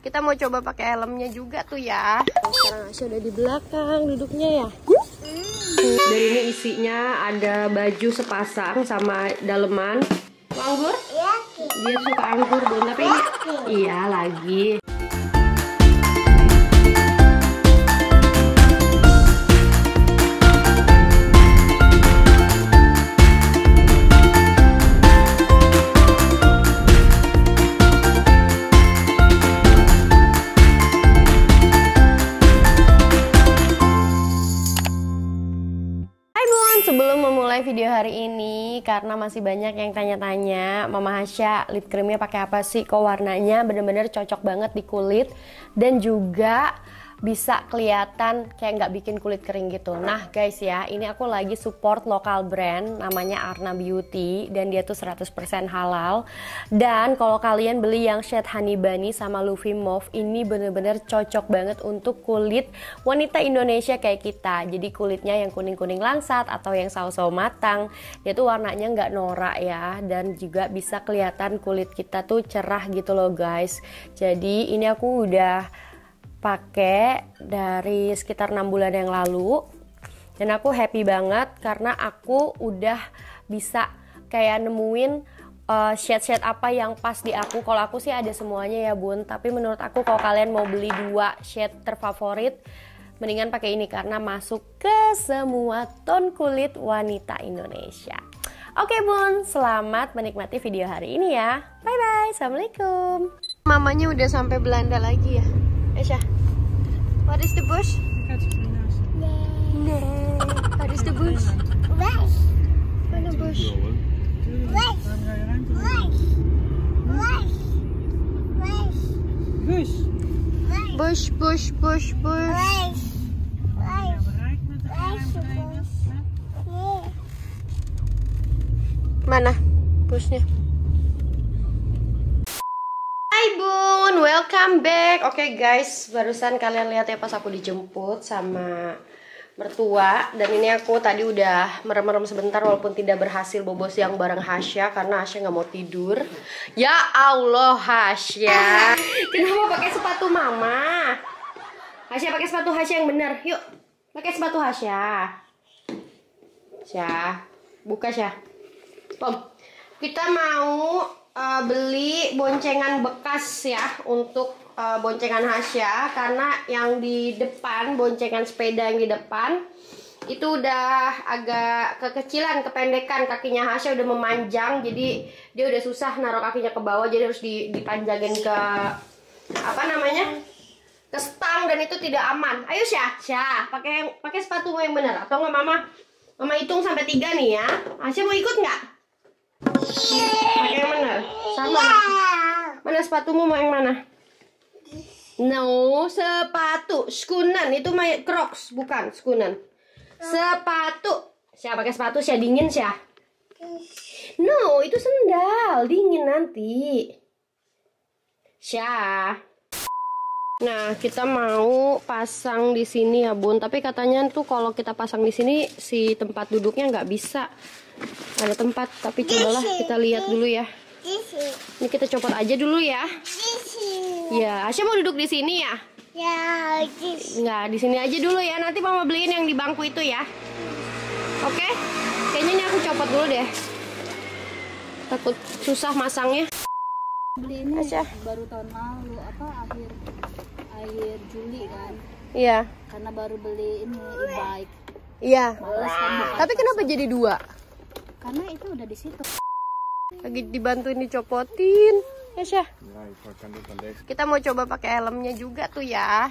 Kita mau coba pakai helmnya juga tuh ya. Sekarang Asya udah di belakang duduknya ya. Dan ini isinya ada baju sepasang sama daleman. Anggur? Dia suka anggur Bun, tapi ini iya lagi. Sebelum memulai video hari ini, karena masih banyak yang tanya-tanya, Mama Hasya lip creamnya pakai apa sih? Kok warnanya bener-bener cocok banget di kulit dan juga bisa kelihatan kayak nggak bikin kulit kering gitu. Nah guys ya, ini aku lagi support lokal brand namanya Arna Beauty dan dia tuh 100% halal. Dan kalau kalian beli yang shade Honey Bunny sama Luffy Mauve, ini bener-bener cocok banget untuk kulit wanita Indonesia kayak kita. Jadi kulitnya yang kuning-kuning langsat atau yang sawo-sawo matang, dia tuh warnanya nggak norak ya, dan juga bisa kelihatan kulit kita tuh cerah gitu loh guys. Jadi ini aku udah pakai dari sekitar 6 bulan yang lalu dan aku happy banget karena aku udah bisa kayak nemuin shade-shade apa yang pas di aku. Kalau aku sih ada semuanya ya Bun, tapi menurut aku kalau kalian mau beli 2 shade terfavorit, mendingan pakai ini karena masuk ke semua tone kulit wanita Indonesia. Oke Bun, selamat menikmati video hari ini ya. Bye bye, assalamualaikum. Mamanya udah sampai Belanda lagi ya. Asya, what is the bush? No. What is the bush? Mana bush? Bush. Mana bushnya? Hai Bun, welcome back. Oke guys, barusan kalian lihat ya pas aku dijemput sama mertua. Dan ini aku tadi udah merem-merem sebentar walaupun tidak berhasil bobo siang bareng Hasya karena Hasya nggak mau tidur. Ya Allah Hasya, kenapa pakai sepatu mama? Hasya pakai sepatu Hasya yang benar. Yuk, pakai sepatu Hasya. Hasya, buka Hasya. Pom, kita mau beli boncengan bekas ya untuk boncengan Hasya karena yang di depan, boncengan sepeda yang di depan itu udah agak kekecilan, kependekan, kakinya Hasya udah memanjang, jadi dia udah susah naruh kakinya ke bawah, jadi harus dipanjangin ke apa namanya, ke stang, dan itu tidak aman. Ayo Hasya, pakai sepatumu yang benar atau nggak mama hitung sampai 3 nih ya. Hasya mau ikut nggak? Pakai yang benar. Sama. Mana sepatumu mau yang mana? No, sepatu skunan itu Crocs, bukan skunan. Sepatu. Siapa pakai sepatu? Siapa dingin Syah? No, itu sendal, dingin nanti. Syah. Nah, kita mau pasang di sini ya Bun, tapi katanya tuh kalau kita pasang di sini si tempat duduknya nggak bisa. Ada tempat, tapi cobalah kita lihat dulu ya. Ini kita copot aja dulu ya. Ya, Asya mau duduk di sini ya? Ya, nggak, di sini aja dulu ya. Nanti mama beliin yang di bangku itu ya. Oke? Kayaknya ini aku copot dulu deh. Takut susah masangnya. Beli ini Asya baru tahun lalu, akhir Juli kan? Iya. Karena baru beli ini e-bike. Iya. Kan, tapi kenapa jadi 2? Karena itu udah di situ. Lagi dibantuin dicopotin ya Syah. Kita mau coba pakai helmnya juga tuh ya.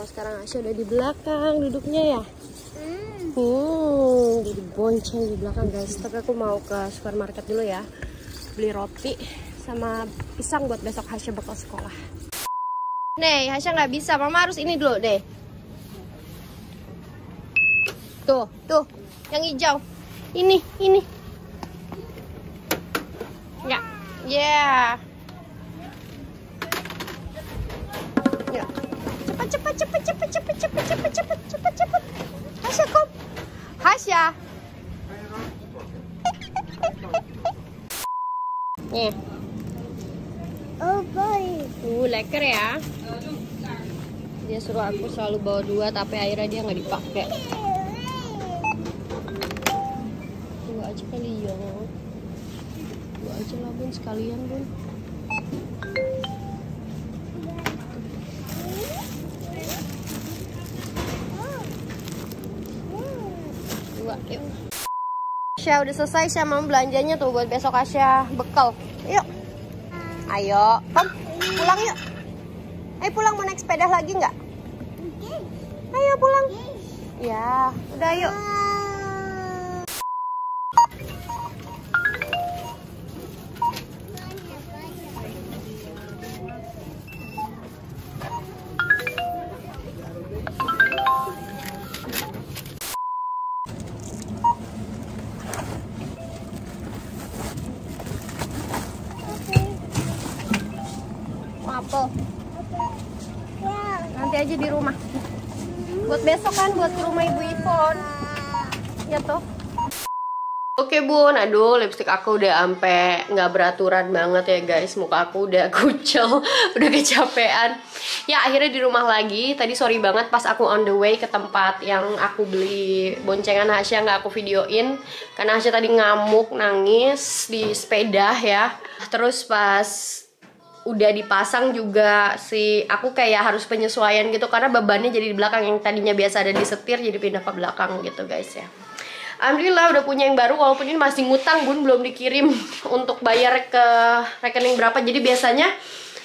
Sekarang Asya udah di belakang duduknya ya. Jadi bonceng di belakang guys. Tapi aku mau ke supermarket dulu ya, beli roti sama pisang buat besok Hasya bakal sekolah. Nih Hasya nggak bisa, mama harus ini dulu deh. Tuh, yang hijau. Ini. Ya, yeah. Ya. Cepat. Hasya, kom. Hasya. Nih. Leker ya. Dia suruh aku selalu bawa 2, tapi akhirnya dia nggak dipakai. 2 aja kali ya. 2 aja lah bun, sekalian bun. Yuk. Asya udah selesai, Asya mau belanjanya tuh buat besok Asya bekal. Yuk. Ayo, Tom, pulang yuk. Ayo pulang, mau naik sepeda lagi nggak? Ayo pulang. Ya, udah yuk. Apel. Nanti aja di rumah. Buat besok kan, buat ke rumah Ibu Ipon. Ya toh. Oke bun, aduh lipstik aku udah ampe nggak beraturan banget ya guys. Muka aku udah kucel, udah kecapean. Ya akhirnya di rumah lagi. Tadi sorry banget pas aku on the way ke tempat yang aku beli boncengan Hasya nggak aku videoin. Karena Hasya tadi ngamuk, nangis di sepeda ya. Terus pas udah dipasang juga aku kayak harus penyesuaian gitu karena bebannya jadi di belakang, yang tadinya biasa ada di setir jadi pindah ke belakang gitu guys ya. Alhamdulillah udah punya yang baru, walaupun ini masih ngutang bun, belum dikirim untuk bayar ke rekening berapa. Jadi biasanya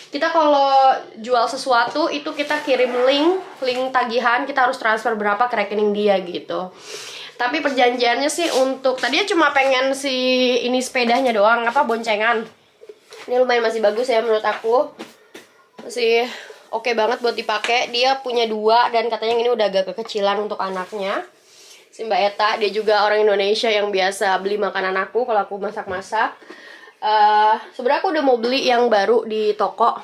kita kalau jual sesuatu itu kita kirim link tagihan, kita harus transfer berapa ke rekening dia gitu. Tapi perjanjiannya sih untuk tadinya cuma pengen ini sepedanya doang, boncengan. Ini lumayan masih bagus ya menurut aku. Masih oke banget buat dipakai. Dia punya 2 dan katanya ini udah agak kekecilan untuk anaknya. Si Mbak Eta, dia juga orang Indonesia yang biasa beli makanan aku kalau aku masak-masak. Sebenarnya aku udah mau beli yang baru di toko.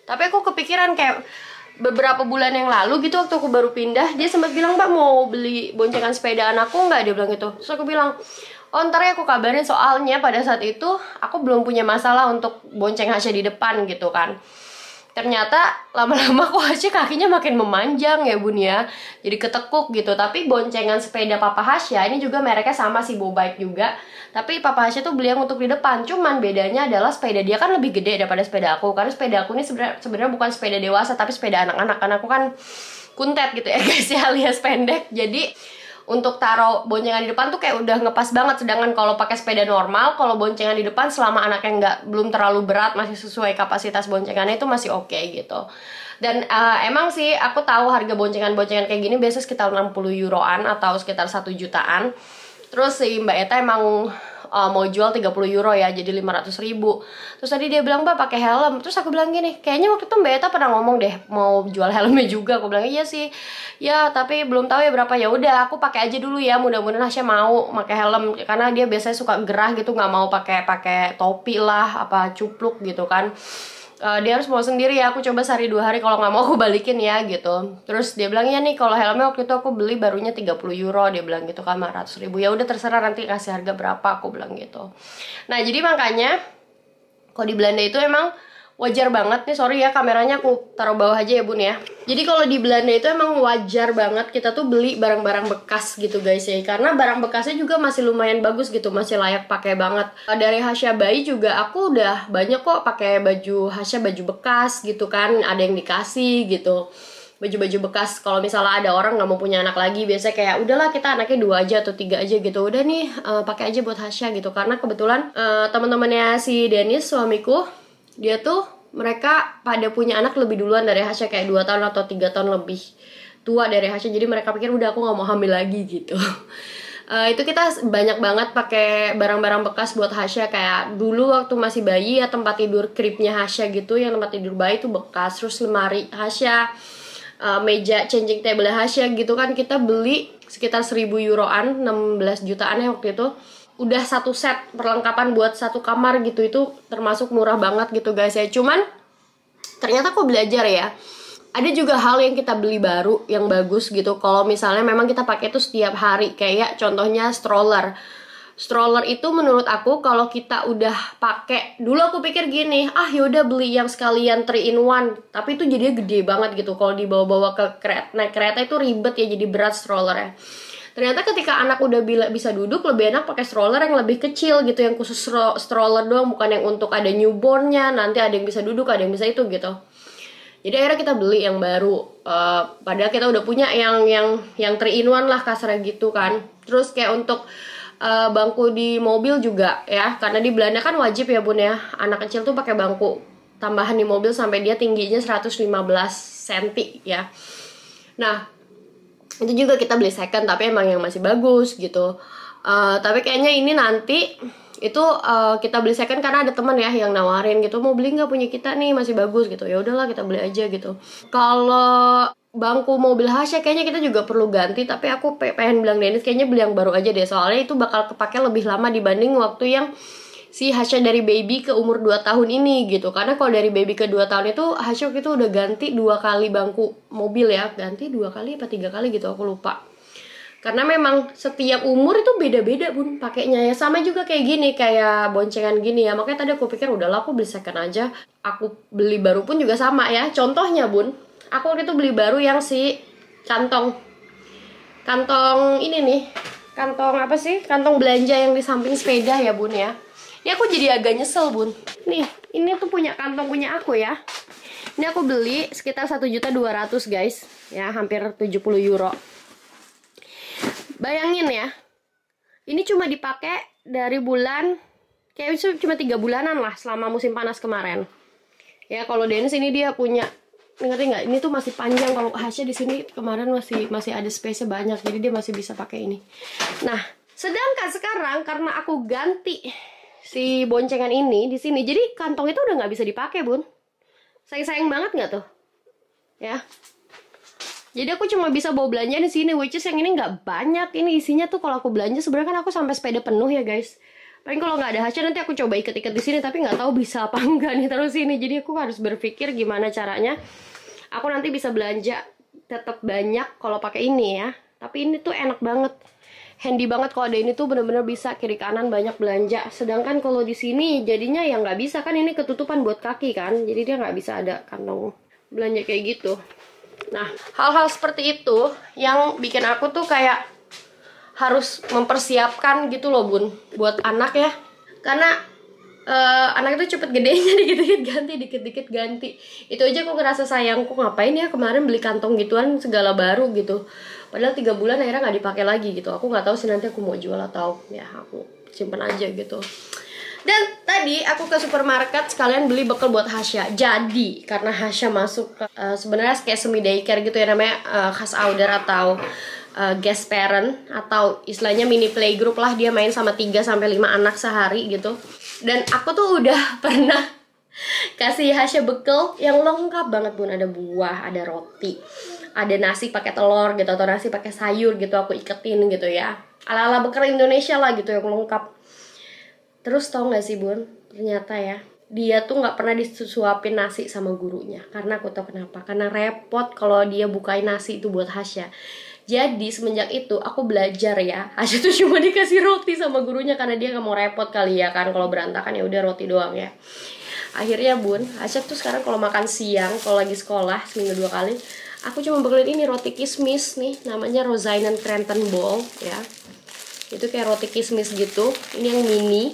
Tapi aku kepikiran kayak beberapa bulan yang lalu gitu waktu aku baru pindah, dia sempat bilang, "Mbak mau beli boncengan sepeda anakku nggak?" Dia bilang gitu. Terus aku bilang, "Oh ntar ya aku kabarin," soalnya pada saat itu aku belum punya masalah untuk bonceng Hasya di depan gitu kan. Ternyata lama-lama kok Hasya kakinya makin memanjang ya bun ya, jadi ketekuk gitu. Tapi boncengan sepeda Papa Hasya ini juga mereknya sama sih, Bobike juga. Tapi Papa Hasya tuh beli yang untuk di depan. Cuman bedanya adalah sepeda dia kan lebih gede daripada sepeda aku. Karena sepeda aku ini sebenarnya bukan sepeda dewasa tapi sepeda anak-anak. Karena aku kan kuntet gitu ya guys ya, alias pendek. Jadi untuk taruh boncengan di depan tuh kayak udah ngepas banget. Sedangkan kalau pakai sepeda normal, kalau boncengan di depan selama anaknya belum terlalu berat, masih sesuai kapasitas boncengannya, itu masih oke gitu. Dan emang sih aku tahu harga boncengan-boncengan kayak gini biasa sekitar 60 euroan atau sekitar 1 jutaan. Terus si Mbak Eta emang mau jual 30 euro ya, jadi 500.000. Terus tadi dia bilang, "Mbak pakai helm." Terus aku bilang gini, kayaknya waktu itu Mbak Eta pernah ngomong deh mau jual helmnya juga. Aku bilang, "Iya sih ya, tapi belum tahu ya berapa." Ya udah aku pakai aja dulu ya, mudah-mudahan Hasya mau pakai helm karena dia biasanya suka gerah gitu, nggak mau pakai topi lah, apa cupluk gitu kan. Dia harus bawa sendiri ya, aku coba sehari 2 hari, kalau nggak mau aku balikin ya gitu. Terus dia bilang, "Ya nih kalau helmnya waktu itu aku beli barunya 30 euro," dia bilang gitu kan, 500.000. Ya udah terserah nanti kasih harga berapa, aku bilang gitu. Nah jadi makanya kalau di Belanda itu emang wajar banget nih, sorry ya kameranya aku taruh bawah aja ya bun ya. Jadi kalau di Belanda itu emang wajar banget kita tuh beli barang-barang bekas gitu guys ya. Karena barang bekasnya juga masih lumayan bagus gitu, masih layak pakai banget. Dari Hasya bayi juga aku udah banyak kok pakai baju Hasya, baju bekas gitu kan, ada yang dikasih gitu. Baju-baju bekas kalau misalnya ada orang nggak mau punya anak lagi, biasanya kayak udahlah kita anaknya 2 aja atau 3 aja gitu, udah nih pakai aja buat Hasya gitu. Karena kebetulan teman-temannya si Dennis suamiku, dia tuh mereka pada punya anak lebih duluan dari Hasya, kayak 2 tahun atau 3 tahun lebih tua dari Hasya. Jadi mereka pikir udah aku nggak mau hamil lagi gitu. Itu kita banyak banget pakai barang-barang bekas buat Hasya. Kayak dulu waktu masih bayi ya, tempat tidur cribnya Hasya gitu, yang tempat tidur bayi tuh bekas. Terus lemari Hasya, meja changing table Hasya gitu kan, kita beli sekitar 1.000 euroan, 16 jutaan ya waktu itu. Udah satu set perlengkapan buat satu kamar gitu, itu termasuk murah banget gitu guys ya. Cuman ternyata aku belajar ya, ada juga hal yang kita beli baru yang bagus gitu kalau misalnya memang kita pakai itu setiap hari. Kayak contohnya stroller Stroller itu menurut aku kalau kita udah pakai, dulu aku pikir gini, ah yaudah beli yang sekalian 3 in 1, tapi itu jadinya gede banget gitu. Kalau dibawa-bawa ke naik kereta itu ribet ya, jadi berat strollernya. Ternyata ketika anak udah bisa duduk, lebih enak pakai stroller yang lebih kecil gitu, yang khusus stroller doang, bukan yang untuk ada newbornnya, nanti ada yang bisa duduk, ada yang bisa itu gitu. Jadi akhirnya kita beli yang baru, padahal kita udah punya yang 3 in 1 lah kasarnya gitu kan. Terus kayak untuk bangku di mobil juga ya, karena di Belanda kan wajib ya bun ya, anak kecil tuh pakai bangku tambahan di mobil sampai dia tingginya 115 cm ya. Nah itu juga kita beli second, tapi emang yang masih bagus gitu. Tapi kayaknya ini nanti itu kita beli second karena ada teman ya yang nawarin gitu, mau beli nggak punya kita nih masih bagus gitu. Ya udahlah kita beli aja gitu. Kalau bangku mobil Hasya kayaknya kita juga perlu ganti, tapi aku pengen bilang Dennis kayaknya beli yang baru aja deh, soalnya itu bakal kepake lebih lama dibanding waktu yang si Hasya dari baby ke umur 2 tahun ini gitu. Karena kalau dari baby ke 2 tahun itu Hasya itu udah ganti 2 kali bangku mobil ya, ganti 2 kali apa 3 kali gitu aku lupa. Karena memang setiap umur itu beda-beda bun pakainya ya. Sama juga kayak gini, kayak boncengan gini ya. Makanya tadi aku pikir udahlah aku beli second aja. Aku beli baru pun juga sama ya. Contohnya bun, aku waktu itu beli baru yang si kantong ini nih, kantong apa sih, kantong belanja yang di samping sepeda ya bun ya. Ini aku jadi agak nyesel bun. Nih, ini tuh punya kantong punya aku ya. Ini aku beli sekitar 1.200.000 guys. Ya, hampir 70 euro. Bayangin ya, ini cuma dipakai dari bulan, kayak itu cuma 3 bulanan lah selama musim panas kemarin. Ya kalau Dennis ini dia punya, ngerti nggak? Ini tuh masih panjang. Kalau Hasya di sini kemarin masih ada space-nya banyak, jadi dia masih bisa pakai ini. Nah, sedangkan sekarang karena aku ganti si boncengan ini di sini, jadi kantong itu udah nggak bisa dipakai bun. Sayang banget nggak tuh? Ya. Jadi aku cuma bisa bawa belanja di sini, which is yang ini nggak banyak. Ini isinya tuh kalau aku belanja sebenarnya kan aku sampai sepeda penuh ya guys. Paling kalau nggak ada Hasya nanti aku coba ikat-ikat di sini, tapi nggak tahu bisa apa enggak nih terus ini. Jadi aku harus berpikir gimana caranya aku nanti bisa belanja tetap banyak kalau pakai ini ya. Tapi ini tuh enak banget, handy banget kalau ada ini tuh bener-bener bisa kiri kanan banyak belanja. Sedangkan kalau di sini jadinya ya nggak bisa kan, ini ketutupan buat kaki kan, jadi dia nggak bisa ada kantong belanja kayak gitu. Nah, hal-hal seperti itu yang bikin aku tuh kayak harus mempersiapkan gitu loh bun, buat anak ya. Karena anak itu cepet gedenya, dikit-dikit ganti. Itu aja aku ngerasa sayangku, ngapain ya kemarin beli kantong gituan segala baru gitu. Padahal 3 bulan akhirnya nggak dipakai lagi gitu. Aku nggak tahu sih nanti aku mau jual atau ya aku simpen aja gitu. Dan tadi aku ke supermarket sekalian beli bekal buat Hasya. Jadi karena Hasya masuk sebenarnya kayak semi daycare gitu ya, namanya khas ouder atau guest parent, atau istilahnya mini playgroup lah. Dia main sama 3-5 anak sehari gitu. Dan aku tuh udah pernah kasih Hasya bekal yang lengkap banget bun. Ada buah, ada roti, ada nasi pakai telur gitu, atau nasi pakai sayur gitu, aku iketin gitu ya. Ala-ala bekal Indonesia lah gitu yang lengkap. Terus tau gak sih bun, ternyata ya dia tuh gak pernah disuapin nasi sama gurunya. Karena aku tau kenapa, karena repot kalau dia bukain nasi itu buat Hasya. Jadi semenjak itu aku belajar ya, Hasya tuh cuma dikasih roti sama gurunya, karena dia gak mau repot kali ya kan. Kalau berantakan ya udah roti doang ya. Akhirnya bun, Hasya tuh sekarang kalau makan siang, kalau lagi sekolah seminggu 2 kali, aku cuma bekelin ini roti kismis nih, namanya Rosinen Krentenbol ya. Itu kayak roti kismis gitu. Ini yang mini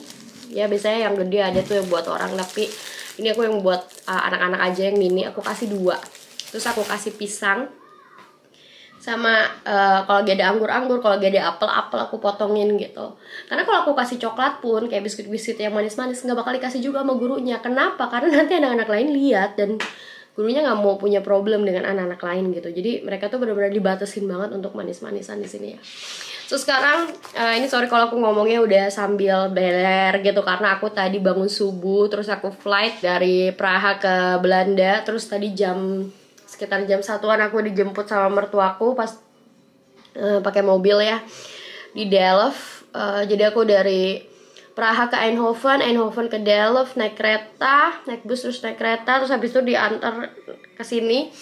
ya, biasanya yang gede ada tuh yang buat orang, tapi ini aku yang buat anak-anak aja yang mini. Aku kasih 2. Terus aku kasih pisang sama kalau gak ada anggur, kalau gak ada apel aku potongin gitu. Karena kalau aku kasih coklat pun kayak biskuit-biskuit yang manis-manis nggak bakal dikasih juga sama gurunya. Kenapa? Karena nanti anak-anak lain lihat dan gurunya nggak mau punya problem dengan anak-anak lain gitu. Jadi mereka tuh benar-benar dibatasin banget untuk manis-manisan di sini ya. So sekarang ini sorry kalau aku ngomongnya udah sambil beler gitu, karena aku tadi bangun subuh, terus aku flight dari Praha ke Belanda. Terus tadi sekitar jam 1-an aku dijemput sama mertuaku pas pakai mobil ya di Delft. Jadi aku dari Praha ke Eindhoven ke Delft, naik kereta, naik bus terus naik kereta, terus habis itu diantar ke sini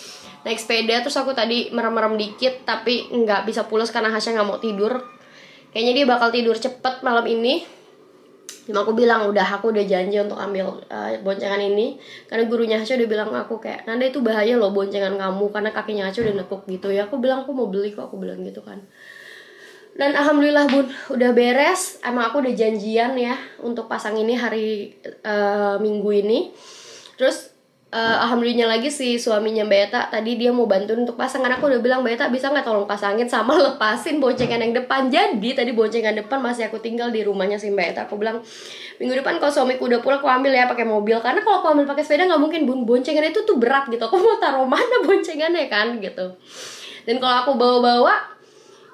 naik sepeda. Terus aku tadi merem-merem dikit tapi nggak bisa pulas karena Hasya nggak mau tidur. kayaknya dia bakal tidur cepet malam ini. Cuma aku bilang aku udah janji untuk ambil boncengan ini, karena gurunya Hasya udah bilang aku kayak, Nanda itu bahaya loh boncengan kamu karena kakinya Hasya udah nekuk gitu ya. Aku bilang aku mau beli kok, aku bilang gitu kan. Dan alhamdulillah bun, udah beres. Emang aku udah janjian ya untuk pasang ini hari Minggu ini. Terus alhamdulillah lagi si suaminya Mbak Eta tadi dia mau bantuin untuk pasang, karena aku udah bilang Mbak Eta bisa nggak tolong pasangin sama lepasin boncengan yang depan. Jadi tadi boncengan depan masih aku tinggal di rumahnya si Mbak Eta. Aku bilang minggu depan kalau suamiku udah pulang aku ambil ya pakai mobil, karena kalau aku ambil pakai sepeda nggak mungkin bun, boncengan itu tuh berat gitu. Aku mau taruh mana boncengannya kan gitu. Dan kalau aku bawa-bawa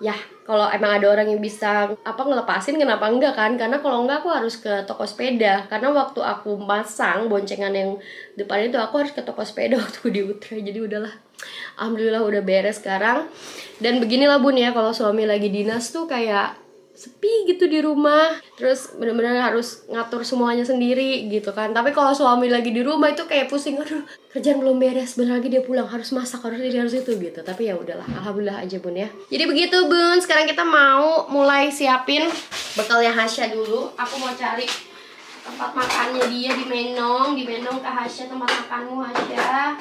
ya kalau emang ada orang yang bisa ngelepasin kenapa enggak kan, karena kalau enggak aku harus ke toko sepeda, karena waktu aku masang boncengan yang depan itu aku harus ke toko sepeda waktu di Utra. Jadi udahlah, alhamdulillah udah beres sekarang. Dan beginilah bun ya, kalau suami lagi dinas tuh kayak sepi gitu di rumah, terus bener-bener harus ngatur semuanya sendiri gitu kan. Tapi kalau suami lagi di rumah itu kayak pusing, aduh kerjaan belum beres, bentar lagi dia pulang, harus masak, harus ini, harus itu gitu. Tapi ya udahlah, alhamdulillah aja bun ya. Jadi begitu bun, sekarang kita mau mulai siapin bekalnya Hasya dulu. Aku mau cari tempat makannya dia di Menong ke Hasya, tempat makanmu Hasya.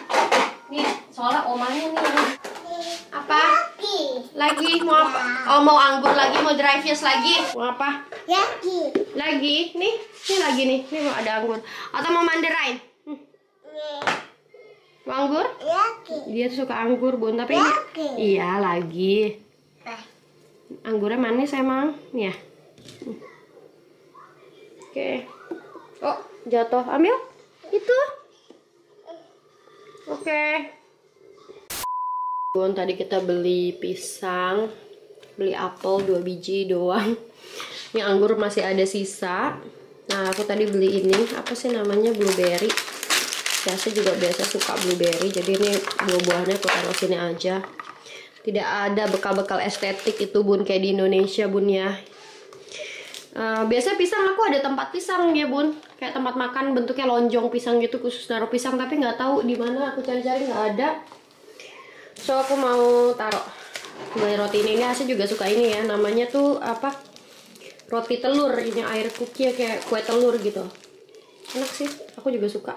Nih, soalnya omanya nih apa? Lagi mau apa? Oh mau anggur lagi, mau dry fish lagi, mau apa? Lagi, nih lagi nih mau ada anggur. Atau mau mandarin? Mau anggur? Dia tuh suka anggur bun, tapi ini, iya lagi. Anggurnya manis emang, nih ya. Oke. Oh jatuh, ambil itu. Oke. Bun, tadi kita beli pisang, beli apel 2 biji doang. Ini anggur masih ada sisa. Nah aku tadi beli ini, apa sih namanya, blueberry. Biasa juga suka blueberry, jadi ini buah-buahnya aku taruh sini aja. Tidak ada bekal-bekal estetik itu bun kayak di Indonesia bun ya. Biasa pisang aku ada tempat pisang ya bun, kayak tempat makan bentuknya lonjong pisang gitu khusus naruh pisang, tapi nggak tahu di mana, aku cari-cari nggak ada. So aku mau taruh beli roti ini Hasya juga suka ini ya, namanya tuh apa, roti telur, ini air cookie kayak kue telur gitu, enak sih, aku juga suka.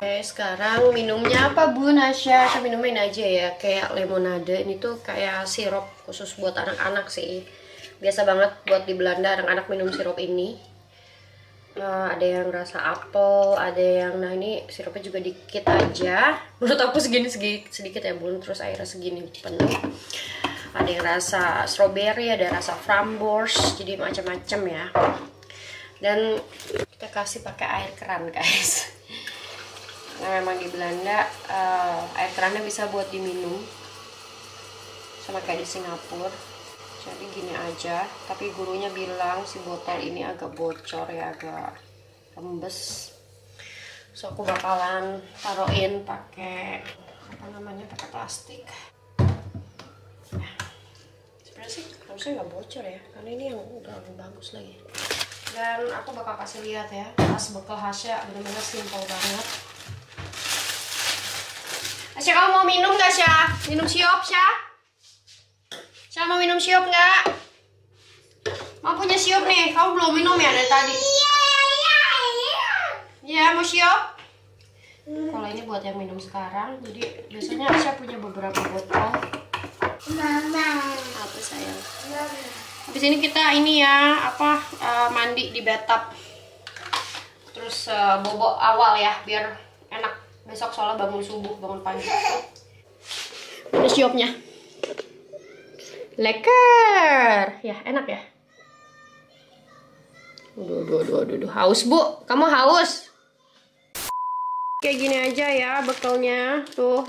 Oke, sekarang minumnya apa bun Hasya? Saya minumin aja ya, kayak lemonade. Ini tuh kayak sirup khusus buat anak-anak sih, biasa banget buat di Belanda anak-anak minum sirup ini. Ada yang rasa apel, ada yang, nah ini sirupnya juga dikit aja, menurut aku segini sedikit ya bun, terus airnya segini penuh. Ada yang rasa strawberry, ada rasa framboos, jadi macam-macam ya. Dan kita kasih pakai air keran guys. Nah memang di Belanda air kerannya bisa buat diminum, sama kayak di Singapura. Jadi gini aja, tapi gurunya bilang si botol ini agak bocor ya, agak rembes. So aku bakalan taruhin pakai apa namanya, pakai plastik. Nah, sebenarnya sih harusnya nggak bocor ya, karena ini yang udah lebih bagus lagi. Dan aku bakal kasih lihat ya, tas bekal Hasya benar-benar simple banget. Hasya, kamu mau minum nggak Sya? Minum siop Sya? Sya mau minum siop nggak? Mau punya siop nih, kamu belum minum ya dari tadi? Iya, mau siop? Kalau ini buat yang minum sekarang, jadi biasanya Sya punya beberapa botol. Mama. Apa sayang? Habis ini kita ini ya, mandi di bathtub. Terus bobo awal ya, biar enak besok soalnya bangun subuh, bangun pagi. Ada siopnya. Leker, ya enak ya. Aduh, haus bu, kamu haus? Kayak gini aja ya bekalnya. Tuh,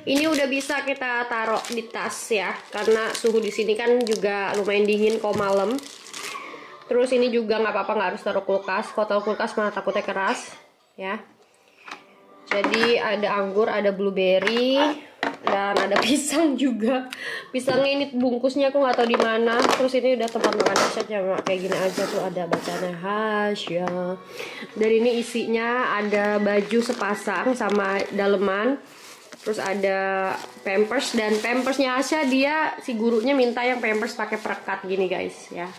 ini udah bisa kita taruh di tas ya, karena suhu di sini kan juga lumayan dingin kalau malam. Terus ini juga nggak apa-apa, nggak harus taruh kulkas. Kalau taruh kulkas malah takutnya keras, ya. Jadi ada anggur, ada blueberry, dan ada pisang juga. Pisangnya ini bungkusnya aku nggak tahu di mana. Terus ini udah tempat makan Hasya, kayak gini aja tuh, ada bacanya Hasya. Dan ini isinya ada baju sepasang sama daleman. Terus ada Pampers, dan Pampersnya Asya dia si gurunya minta yang Pampers pakai perekat gini guys ya.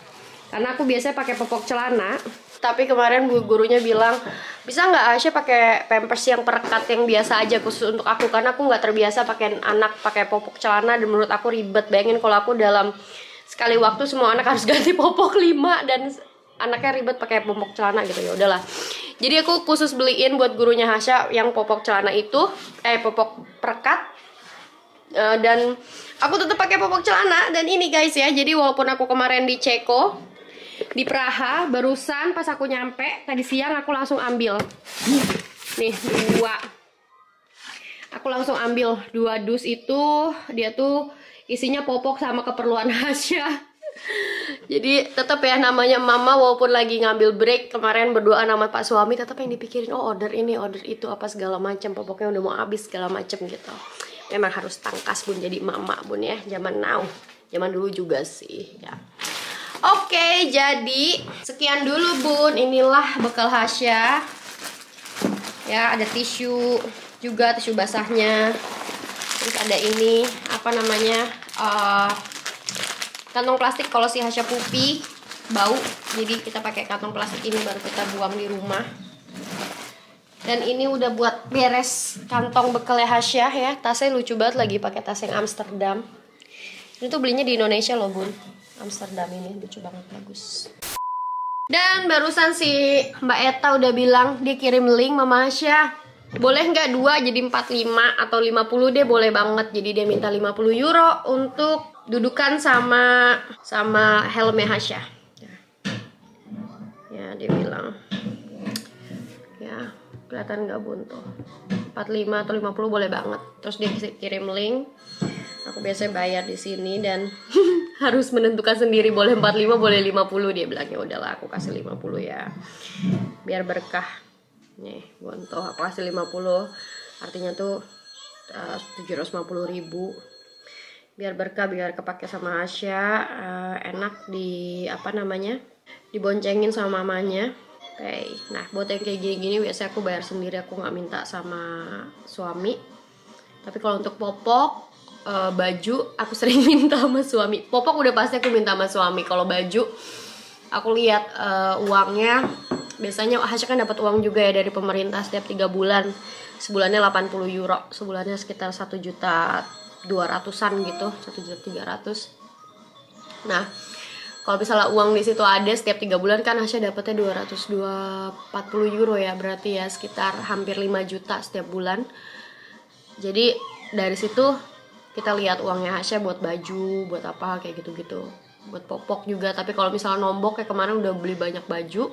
Karena aku biasanya pakai popok celana, tapi kemarin gurunya bilang bisa nggak Asya pakai Pampers yang perekat yang biasa aja khusus untuk aku, karena aku nggak terbiasa pakai anak pakai popok celana dan menurut aku ribet. Bayangin kalau aku dalam sekali waktu semua anak harus ganti popok 5 dan anaknya ribet pakai popok celana gitu. Ya udahlah. Jadi aku khusus beliin buat gurunya Hasya yang popok celana itu, popok perekat. Dan aku tetap pakai popok celana. Dan ini guys ya, jadi walaupun aku kemarin di Ceko, di Praha, barusan pas aku nyampe tadi siang aku langsung ambil. Nih, 2. Aku langsung ambil 2 dus itu, dia tuh isinya popok sama keperluan Hasya. Jadi tetap ya namanya mama walaupun lagi ngambil break kemarin berdua sama Pak suami, tetap yang dipikirin order ini order itu apa segala macam, popoknya udah mau habis segala macam gitu. Memang harus tangkas bun jadi mama bun ya, zaman now, zaman dulu juga sih ya. Oke, jadi sekian dulu bun, inilah bekal Hasya ya. Ada tisu juga, tisu basahnya. Terus ada ini apa namanya, kantong plastik kalau si Hasya pupi bau, jadi kita pakai kantong plastik ini baru kita buang di rumah. Dan ini udah buat beres kantong bekalnya Hasya ya. Tasnya lucu banget, lagi pakai tas yang Amsterdam. Ini tuh belinya di Indonesia loh bun, Amsterdam ini lucu banget, bagus. Dan barusan si Mbak Eta udah bilang dia kirim link Mama Hasya, boleh nggak 2 jadi 45 atau 50 deh, boleh banget. Jadi dia minta 50 euro untuk dudukan sama helmnya Hasya ya, dia bilang ya, kelihatan nggak buntu 45 atau 50 boleh banget. Terus dia kirim link, aku biasanya bayar di sini dan harus menentukan sendiri boleh 45 boleh 50. Dia bilang ya udahlah aku kasih 50 ya biar berkah. Nih buntu aku kasih 50, artinya tuh 750.000 biar berkah, biar kepake sama Hasya, enak di apa namanya, diboncengin sama mamanya. Oke, nah buat yang kayak gini-gini biasanya aku bayar sendiri, aku nggak minta sama suami. Tapi kalau untuk popok, baju aku sering minta sama suami. Popok udah pasti aku minta sama suami. Kalau baju aku lihat uangnya, biasanya Hasya kan dapat uang juga ya dari pemerintah setiap 3 bulan. Sebulannya 80 euro, sebulannya sekitar 1.200.000-an gitu, 1.300.000. Nah, kalau misalnya uang di situ ada setiap 3 bulan kan Hasya dapatnya 240 euro ya, berarti ya sekitar hampir 5 juta setiap bulan. Jadi dari situ kita lihat uangnya Hasya buat baju, buat apa kayak gitu-gitu, buat popok juga. Tapi kalau misalnya nombok kayak kemarin udah beli banyak baju,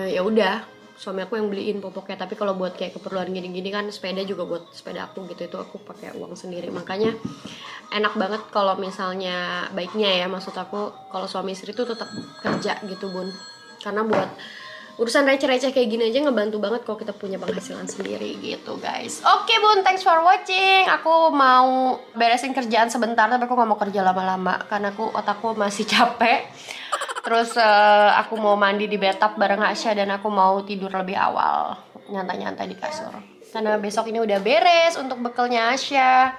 ya udah suami aku yang beliin popoknya. Tapi kalau buat kayak keperluan gini-gini kan, sepeda juga buat sepeda aku gitu, itu aku pakai uang sendiri. Makanya enak banget kalau misalnya, baiknya ya maksud aku, kalau suami istri tuh tetap kerja gitu bun, karena buat urusan receh-receh kayak gini aja ngebantu banget kalau kita punya penghasilan sendiri gitu guys. Oke bun, thanks for watching. Aku mau beresin kerjaan sebentar, tapi aku gak mau kerja lama-lama karena otakku masih capek. Terus aku mau mandi di bathtub bareng Hasya dan aku mau tidur lebih awal, nyantai-nyantai di kasur. Karena besok ini udah beres untuk bekalnya Hasya.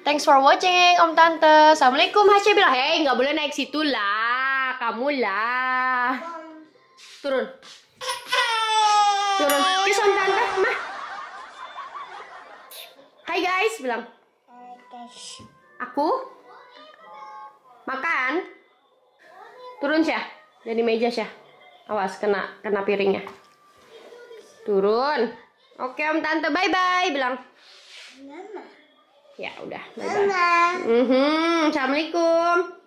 Thanks for watching Om Tante. Assalamualaikum. Hasya bilang, hey nggak boleh naik situ lah, kamu lah. Turun. Turun. Kiss Om Tante, mah. Hai guys, bilang. Aku makan. Turun Syah, dari meja Syah. Awas kena piringnya. Turun. Oke Om Tante, bye bye bilang. Ya udah, bye bye. Assalamualaikum.